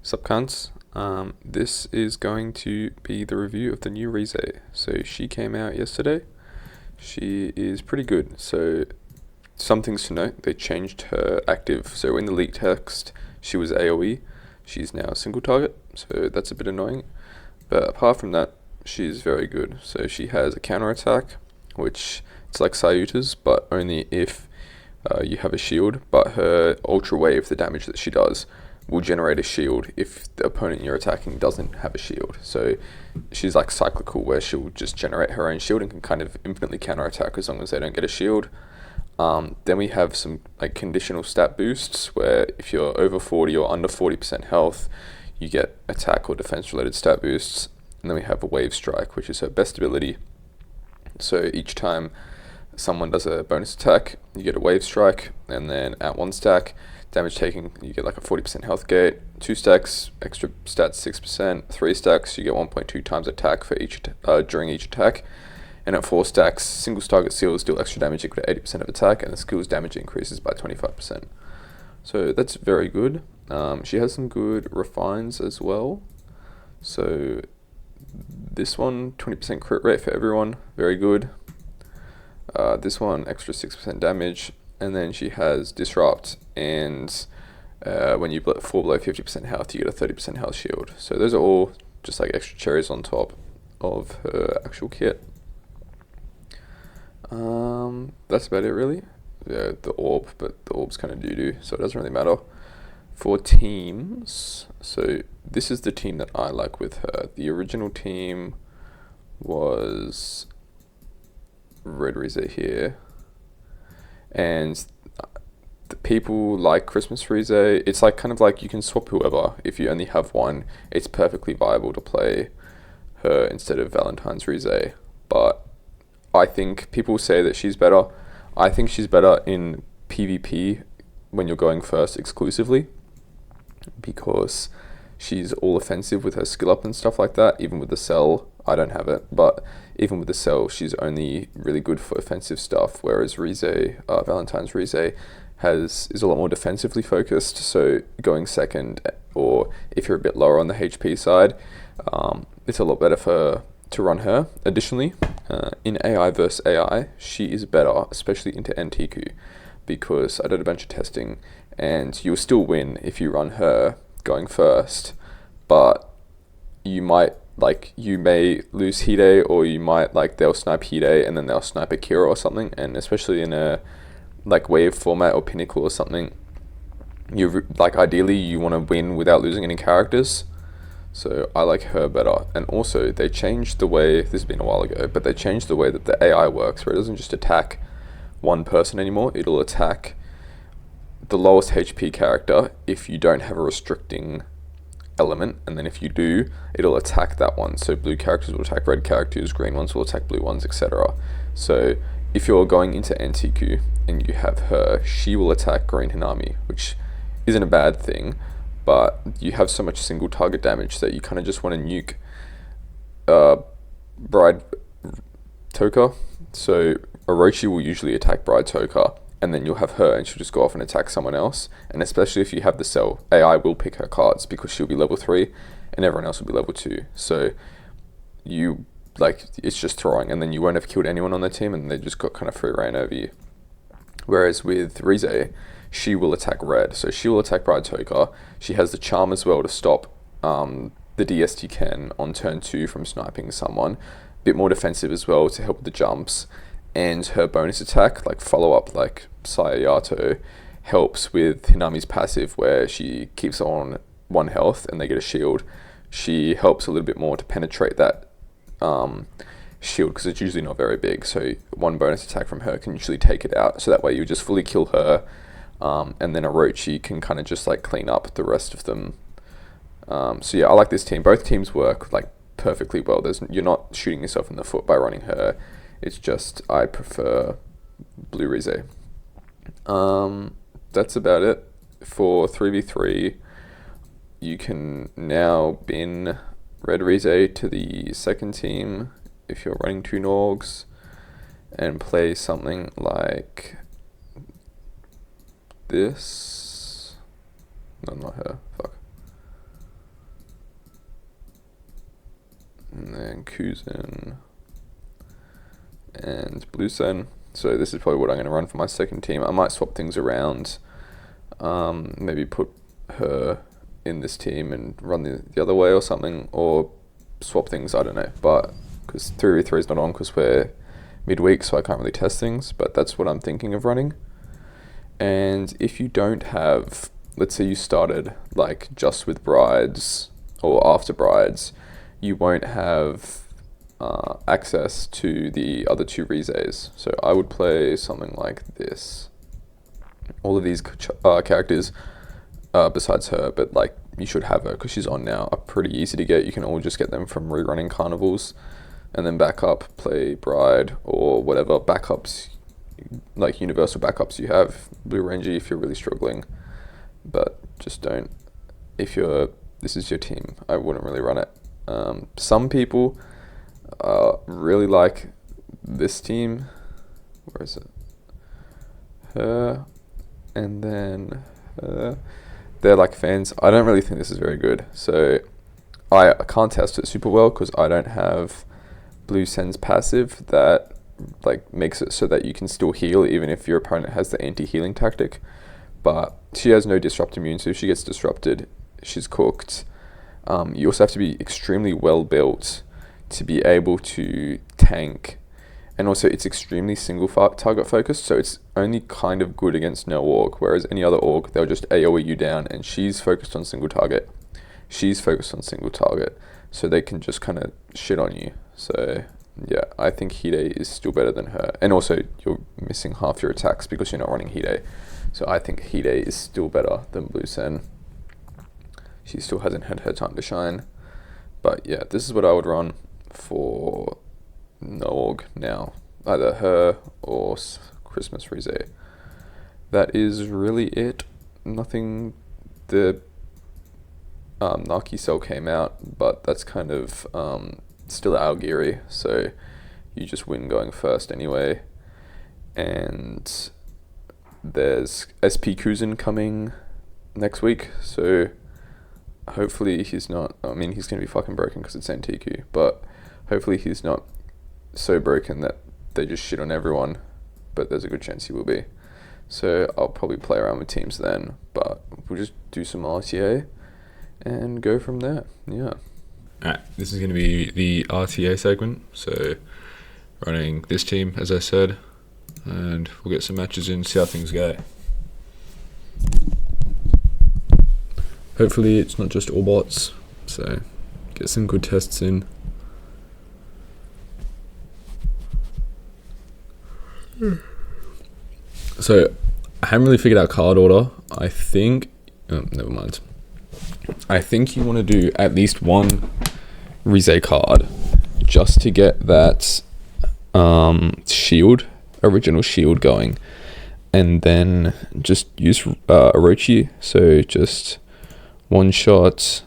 Sup cunts, this is going to be the review of the new rize. So she came out yesterday. She is pretty good. So some things to note, they changed her active. So in the leak text, she was AoE. She's now a single target, so that's a bit annoying. But apart from that, she's very good. So she has a counter attack, which it's like Sayuta's, but only if you have a shield. But her ultra wave, the damage that she does, will generate a shield if the opponent you're attacking doesn't have a shield. So she's like cyclical, where she'll just generate her own shield and can kind of infinitely counter attack as long as they don't get a shield. Then we have some like conditional stat boosts, where if you're over 40 or under 40% health, you get attack or defense related stat boosts. And then we have a wave strike, which is her best ability. So each time someone does a bonus attack, you get a wave strike, and then at 1 stack, damage taken, you get like a 40% health gate. 2 stacks, extra stats 6%. 3 stacks, you get 1.2 times attack for each during each attack. And at 4 stacks, single target seals deal extra damage equal to 80% of attack, and the skill's damage increases by 25%. So that's very good. She has some good refines as well. So this one, 20% crit rate for everyone, very good. This one, extra 6% damage. And then she has disrupt, and when you fall below 50% health, you get a 30% health shield. So those are all just like extra cherries on top of her actual kit. That's about it really. Yeah, the orb, but the orb's kind of doo-doo, so it doesn't really matter. For teams, so this is the team that I like with her. The original team was Red Rize here, and the people like Christmas Rize. It's like kind of like you can swap whoever. If you only have one, it's perfectly viable to play her instead of Valentine's Rize. But I think people say that she's better. I think she's better in PvP when you're going first exclusively, because she's all offensive with her skill up and stuff like that. Even with the cell, I don't have it, but even with the cell, she's only really good for offensive stuff, whereas Rize, Valentine's Rize, is a lot more defensively focused. So going second, or if you're a bit lower on the HP side, it's a lot better to run her. Additionally, in AI versus AI, she is better, especially into NTQ, because I did a bunch of testing, and you'll still win if you run her going first, but you may lose Hide, or you might they'll snipe Hide and then they'll snipe Akira or something. And especially in a like wave format or pinnacle or something, ideally you want to win without losing any characters. So I like her better. And also they changed the way, this has been a while ago, but they changed the way that the AI works, where it doesn't just attack one person anymore. It'll attack the lowest HP character if you don't have a restricting element, and then if you do, it'll attack that one. So blue characters will attack red characters, green ones will attack blue ones, etc. So if you're going into NTQ and you have her, she will attack green Hinami, which isn't a bad thing, but you have so much single target damage that you kind of just want to nuke Bride Toka. So Orochi will usually attack Bride Toka, and then you'll have her and she'll just go off and attack someone else. And especially if you have the cell, AI will pick her cards because she'll be level 3 and everyone else will be level 2. So it's just throwing, and then you won't have killed anyone on the team, and they just got kind of free reign over you. Whereas with Rize, she will attack red, so she will attack Bride Toka. She has the charm as well to stop the DST Ken on turn 2 from sniping someone. A bit more defensive as well to help with the jumps. And her bonus attack, like follow up, like Sayato, helps with Hinami's passive, where she keeps on 1 health and they get a shield. She helps a little bit more to penetrate that shield, because it's usually not very big. So 1 bonus attack from her can usually take it out. So that way you just fully kill her, and then Orochi can kind of just like clean up the rest of them. So yeah, I like this team. Both teams work like perfectly well. You're not shooting yourself in the foot by running her. It's just I prefer Blue Rize. That's about it. For 3v3, you can now bin Red Rize to the second team if you're running 2 Norgs, and play something like this. No, not her. Fuck. And then Kuzin and Bluesen. So this is probably what I'm going to run for my second team. I might swap things around. Maybe put her in this team and run the other way or something, or swap things, I don't know. But because 3v3 is not on because we're midweek, so I can't really test things, but that's what I'm thinking of running. And if you don't have, let's say you started like just with brides or after brides, you won't have access to the other two rizes. So I would play something like this. All of these characters, besides her, but like you should have her because she's on now, are pretty easy to get. You can all just get them from rerunning carnivals, and then back up, play bride or whatever backups, like universal backups you have. Blue Ranger if you're really struggling, but just don't. If this is your team, I wouldn't really run it. Some people really like this team. Where is it? Her, and then her. They're like fans. I don't really think this is very good, so I can't test it super well because I don't have Blue Sen's passive that like makes it so that you can still heal even if your opponent has the anti-healing tactic. But she has no disrupt immune, so if she gets disrupted, she's cooked. You also have to be extremely well built to be able to tank, and also it's extremely single target focused, so it's only kind of good against no org, whereas any other org they'll just AoE you down, and she's focused on single target, so they can just kind of shit on you. So yeah, I think Hide is still better than her, and also you're missing half your attacks because you're not running Hide, so I think Hide is still better than Blue Sen. She still hasn't had her time to shine. But yeah, this is what I would run for no org now. Either her or Christmas Rize. That is really it. Nothing. The Naki cell came out, but that's kind of still Algiri, so you just win going first anyway. And there's SP Kuzin coming next week, so hopefully he's not, I mean he's going to be fucking broken because it's NTQ, but hopefully he's not so broken that they just shit on everyone, but there's a good chance he will be. So I'll probably play around with teams then, but we'll just do some RTA and go from there. Yeah. Alright, this is going to be the RTA segment, so running this team as I said, and we'll get some matches in, see how things go. Hopefully it's not just all bots, so get some good tests in. So I haven't really figured out card order. I think, never mind. I think you want to do at least one Rize card just to get that shield, original shield going, and then just use Orochi, so just one shot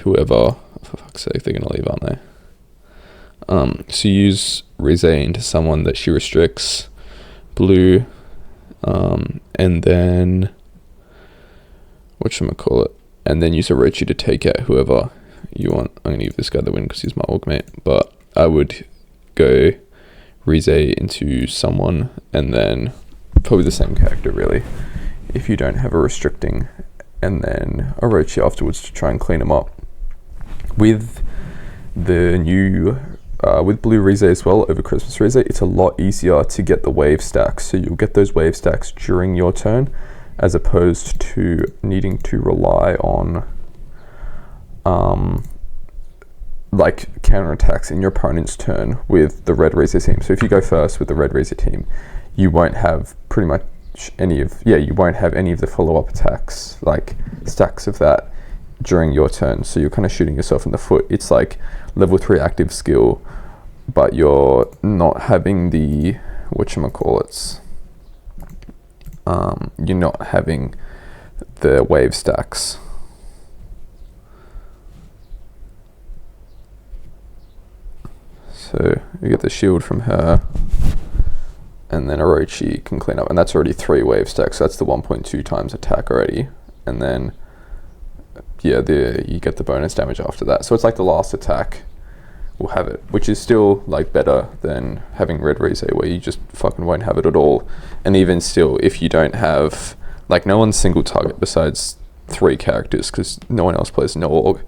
whoever, for fuck's sake, they're gonna leave, aren't they? So use Rize into someone that she restricts, blue, and then whatchamacallit, and then use Orochi to take out whoever you want. I'm gonna give this guy the win because he's my org mate, but I would go Rize into someone and then probably the same character really if you don't have a restricting, and then Orochi afterwards to try and clean them up. With the new with blue Rize as well over Christmas Rize, it's a lot easier to get the wave stacks, so you'll get those wave stacks during your turn as opposed to needing to rely on like counterattacks in your opponent's turn with the red Rize team. So if you go first with the red Rize team, you won't have pretty much you won't have any of the follow-up attacks, like stacks of that during your turn, so you're kind of shooting yourself in the foot. It's like level 3 active skill, but you're not having the whatchamacallits, you're not having the wave stacks. So you get the shield from her, and then Orochi can clean up, and that's already 3 wave stacks, so that's the 1.2 times attack already, and then yeah, you get the bonus damage after that. So it's like the last attack will have it, which is still like better than having red rize where you just fucking won't have it at all. And even still, if you don't have, like, no one's single target besides 3 characters because no one else plays no org.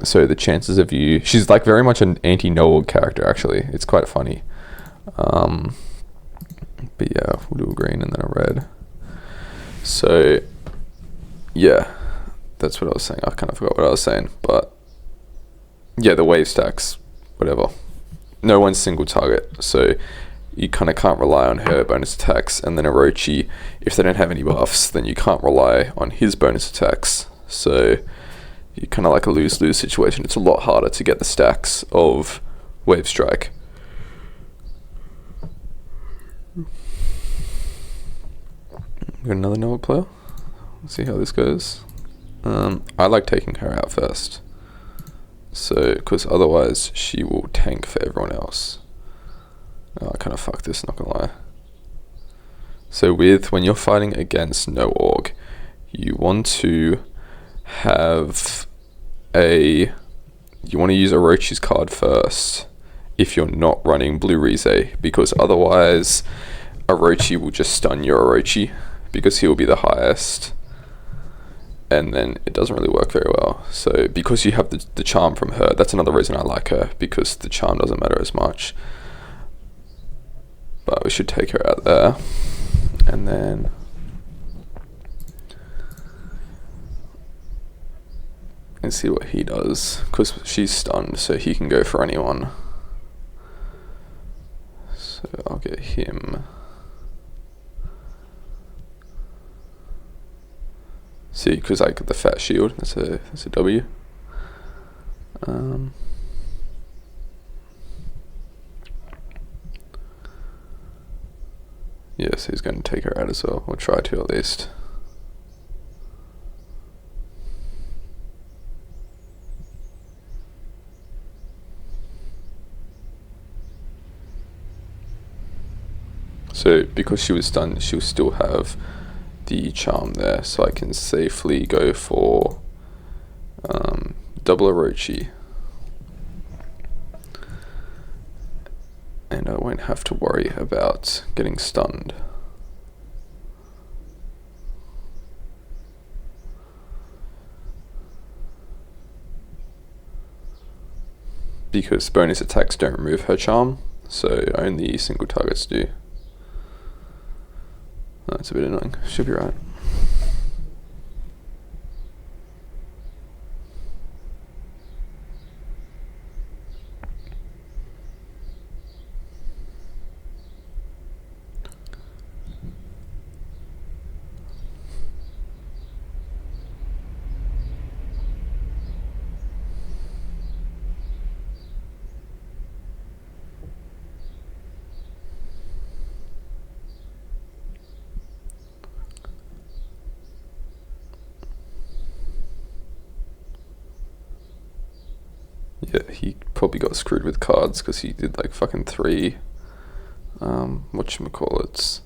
So the chances of you, she's like very much an anti-no org character actually. It's quite funny. But yeah, we'll do a green and then a red. So yeah, that's what I was saying. I kind of forgot what I was saying, but yeah, the wave stacks, whatever. No one's single target, so you kind of can't rely on her bonus attacks. And then Orochi, if they don't have any buffs, then you can't rely on his bonus attacks. So you kind of like a lose-lose situation. It's a lot harder to get the stacks of wave strike. Got another Noah player. Let's see how this goes. I like taking her out first, so because otherwise she will tank for everyone else. Oh, I kind of fucked this, not gonna lie. So when you're fighting against no org, you want to have you want to use Orochi's card first if you're not running blue rize, because otherwise Orochi will just stun your Orochi because he will be the highest, and then it doesn't really work very well. So because you have the charm from her, that's another reason I like her, because the charm doesn't matter as much. But we should take her out there, and then and see what he does, because she's stunned, so he can go for anyone. So I'll get him. See, because I got the fat shield. That's a W. Yes, he's going to take her out as well, or try to at least. So because she was stunned, she'll still have the charm there, so I can safely go for double Orochi, and I won't have to worry about getting stunned. Because bonus attacks don't remove her charm, so only single targets do. That's a bit annoying. Should be right. Yeah, he probably got screwed with cards because he did like fucking 3 whatchamacallits,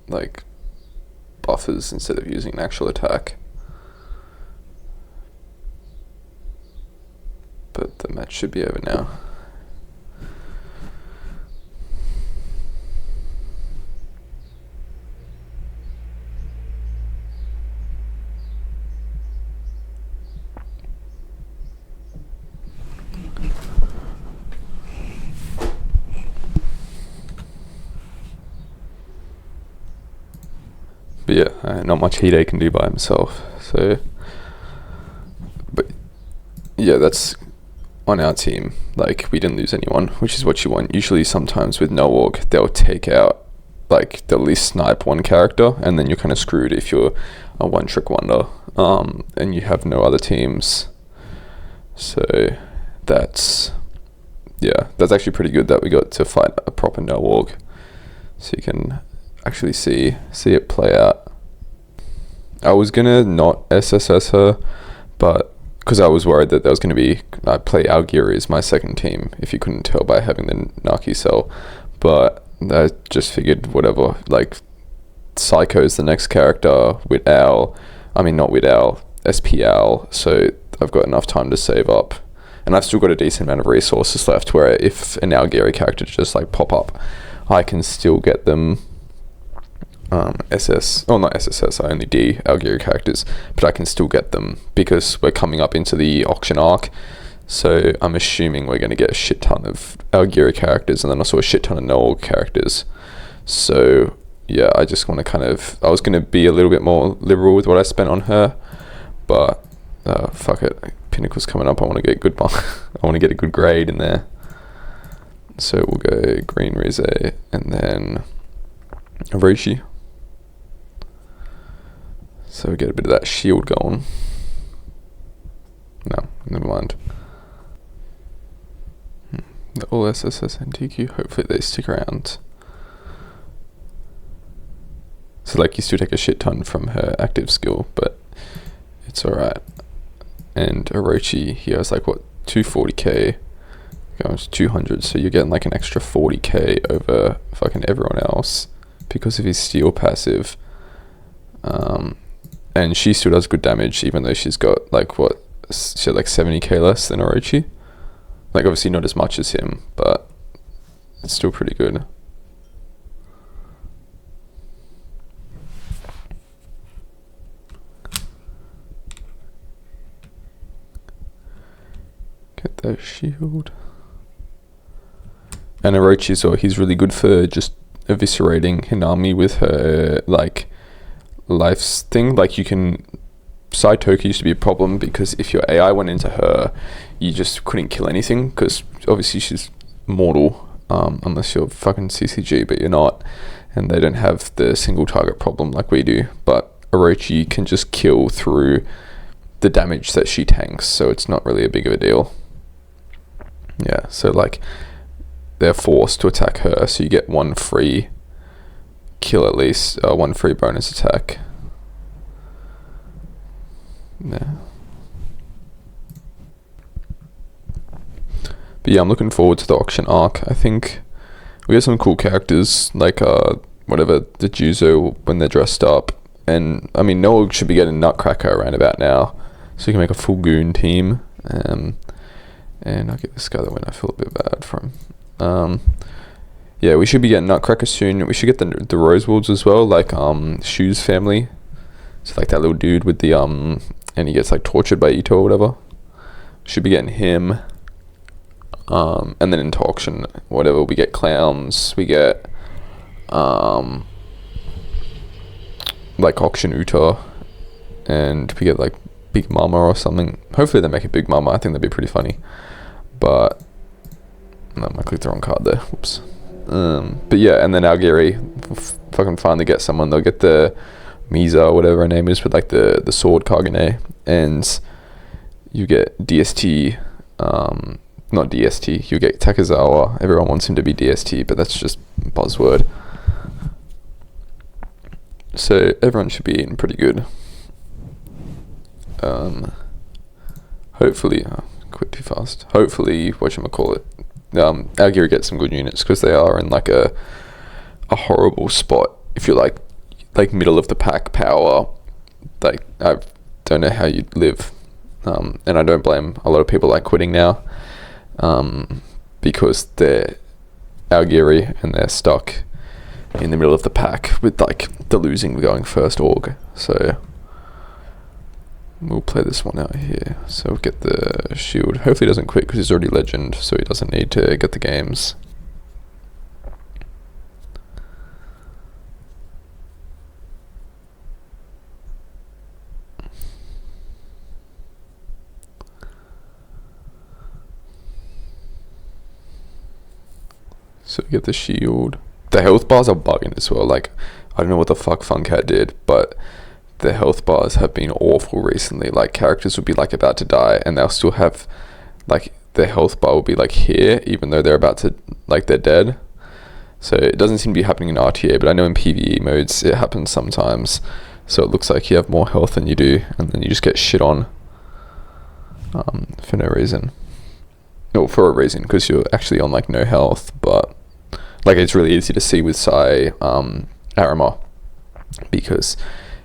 like buffers instead of using an actual attack. But the match should be over now. But yeah, not much Hide can do by himself. So, but yeah, that's on our team. Like, we didn't lose anyone, which is what you want. Usually, sometimes with no org, they'll take out, like, they'll at least snipe one character, and then you're kind of screwed if you're a one-trick wonder, and you have no other teams. So that's actually pretty good that we got to fight a proper no org, so you can actually see it play out. I was gonna not SSS her, but because I was worried that there was gonna be play Algiri as my second team, if you couldn't tell by having the Naki cell, but I just figured whatever, like Psycho's the next character with Owl. I mean, not with Owl, SPL. So I've got enough time to save up. And I've still got a decent amount of resources left where if an Algeri character just like pop up, I can still get them not SSS, I only D Algeri characters, but I can still get them because we're coming up into the auction arc. So I'm assuming we're going to get a shit ton of Algeri characters and then also a shit ton of Noel characters. So yeah, I just want to I was going to be a little bit more liberal with what I spent on her, but fuck it. Pinnacle's coming up. I want to get good. I want to get a good grade in there. So we'll go green rize and then Orochi. So we get a bit of that shield going. No, never mind. The all SSS and TQ. Hopefully they stick around. So like you still take a shit ton from her active skill, but it's alright. And Orochi, he has like what, 240k, goes 200, so you're getting like an extra 40k over fucking everyone else because of his steel passive. And she still does good damage even though she's got like what, she had like 70k less than Orochi. Like obviously not as much as him, but it's still pretty good. Get that shield. And Orochi, so he's really good for just eviscerating Hinami with her like life's thing. Like you can, Saitoki used to be a problem because if your AI went into her, you just couldn't kill anything because obviously she's mortal, unless you're fucking CCG, but you're not, and they don't have the single target problem like we do. But Orochi can just kill through the damage that she tanks, so it's not really a big of a deal. Yeah, so like they're forced to attack her, so you get one free kill at least, one free bonus attack. Yeah. But yeah, I'm looking forward to the auction arc. I think we have some cool characters, like whatever, the Juzo when they're dressed up. And I mean, Noah should be getting Nutcracker around about now, so you can make a full goon team. And I'll get this guy the win. I feel a bit bad for him. Yeah, we should be getting Nutcracker soon. We should get the Rosewolves as well, like Shu's family. So like that little dude with the and he gets like tortured by Ito or whatever. Should be getting him. And then into auction, whatever, we get clowns. We get like auction Uta, and we get like Big Mama or something. Hopefully they make a Big Mama. I think that'd be pretty funny. But no, I clicked the wrong card there. Whoops. But yeah, and then Algeri fucking finally get someone. They'll get the Misa or whatever her name is with like the sword Kagane, and you get DST. Not DST. You get Takezawa. Everyone wants him to be DST, but that's just buzzword. So everyone should be eating pretty good. Hopefully, quit too fast. Hopefully, whatchamacallit, Algeri gets some good units because they are in like a horrible spot. If you're like middle of the pack power, like I don't know how you'd live, and I don't blame a lot of people like quitting now, because they're Algeri and they're stuck in the middle of the pack with like the losing going first org. So we'll play this one out here. So we'll get the shield. Hopefully he doesn't quit because he's already legend, so he doesn't need to get the games. So we get the shield. The health bars are bugging as well. Like, I don't know what the fuck Funcat did, but the health bars have been awful recently. Like, characters will be like about to die and they'll still have like their health bar will be like here even though they're about to, like, they're dead. So it doesn't seem to be happening in RTA, but I know in PvE modes it happens sometimes. So it looks like you have more health than you do and then you just get shit on for no reason. No, for a reason, because you're actually on like no health, but Like, it's really easy to see with Sai Arima, because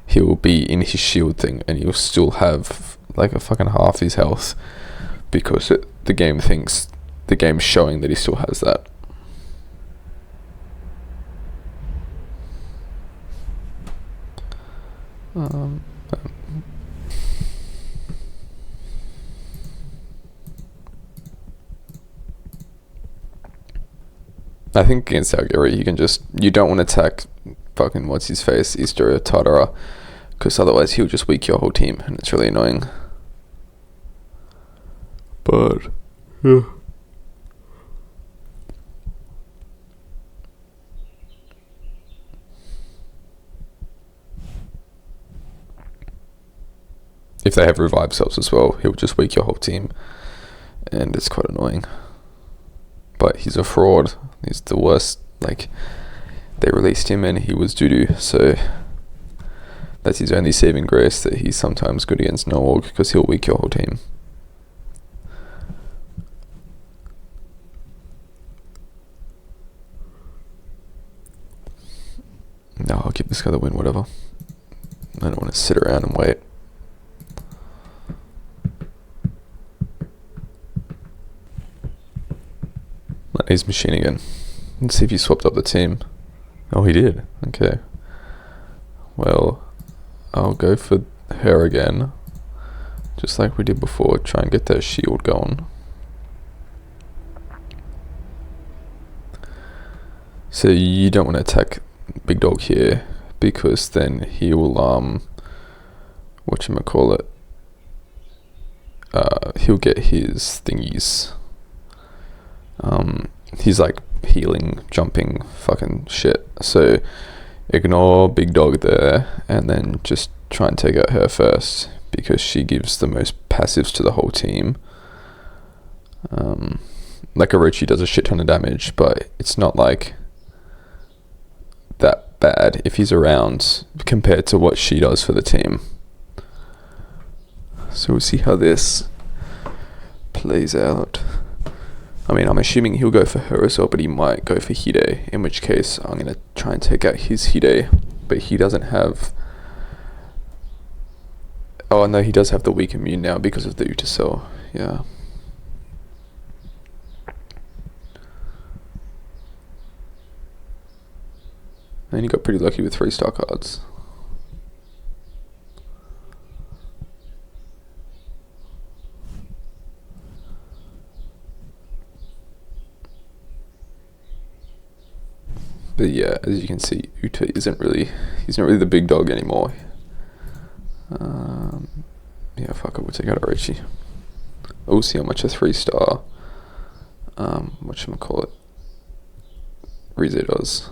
he'll be in his shield thing and he'll still have like a fucking half his health, because the game thinks the game's showing that he still has that. I think against Algeri, you don't want to attack fucking what's his face, Easter Tadara, because otherwise he'll just weak your whole team and it's really annoying. But yeah. If they have revive cells as well, he'll just weak your whole team, and it's quite annoying. But he's a fraud. He's the worst. Like, they released him and he was doo-doo, so that's his only saving grace, that he's sometimes good against no org, because he'll weak your whole team. No, I'll give this guy the win, whatever. I don't want to sit around and wait. He's machine again. Let's see if he swapped up the team. Oh, he did. Okay. Well, I'll go for her again, just like we did before. Try and get that shield going. So you don't want to attack Big Dog here, because then he will whatchamacallit, he'll get his thingies. He's like healing, jumping, fucking shit. So ignore Big Dog there, and then just try and take out her first, because she gives the most passives to the whole team. Like Orochi does a shit ton of damage, but it's not like that bad if he's around compared to what she does for the team. So we'll see how this plays out. I mean, I'm assuming he'll go for her as well, but he might go for Hide, in which case I'm going to try and take out his Hide, but he doesn't have... Oh no, he does have the weak immune now because of the Uta cell, yeah. And he got pretty lucky with 3-star cards. But yeah, as you can see, Uta he's not really the big dog anymore. Yeah, fuck it, we'll take out Orochi. We'll see how much a 3-star, whatchamacallit, Rize does.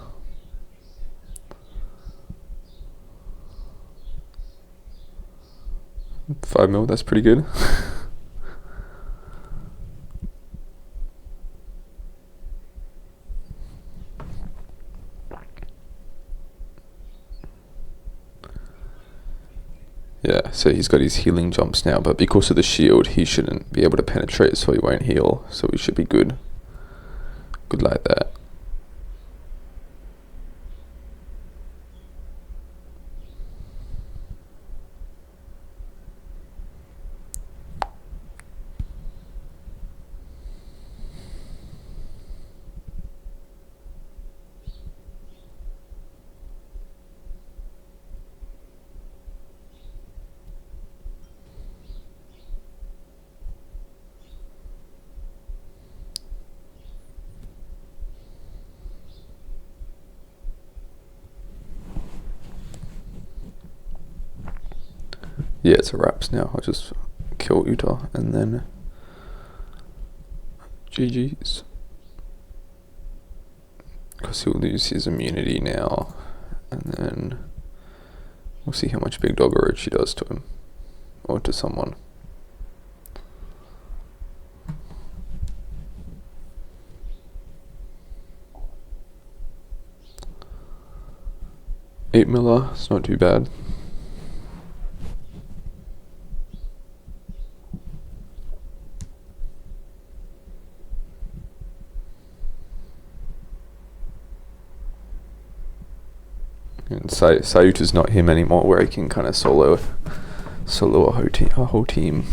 5 mil, that's pretty good. Yeah, so he's got his healing jumps now, but because of the shield, he shouldn't be able to penetrate, so he won't heal, so we should be good. Good like that. Yeah, it's a wraps now. I'll just kill Uta and then GG's. Because he'll lose his immunity now, and then we'll see how much Big Dog Orochi does to him, or to someone. $8 miller, it's not too bad. And Sayuta's not him anymore, where he can kind of solo a whole team.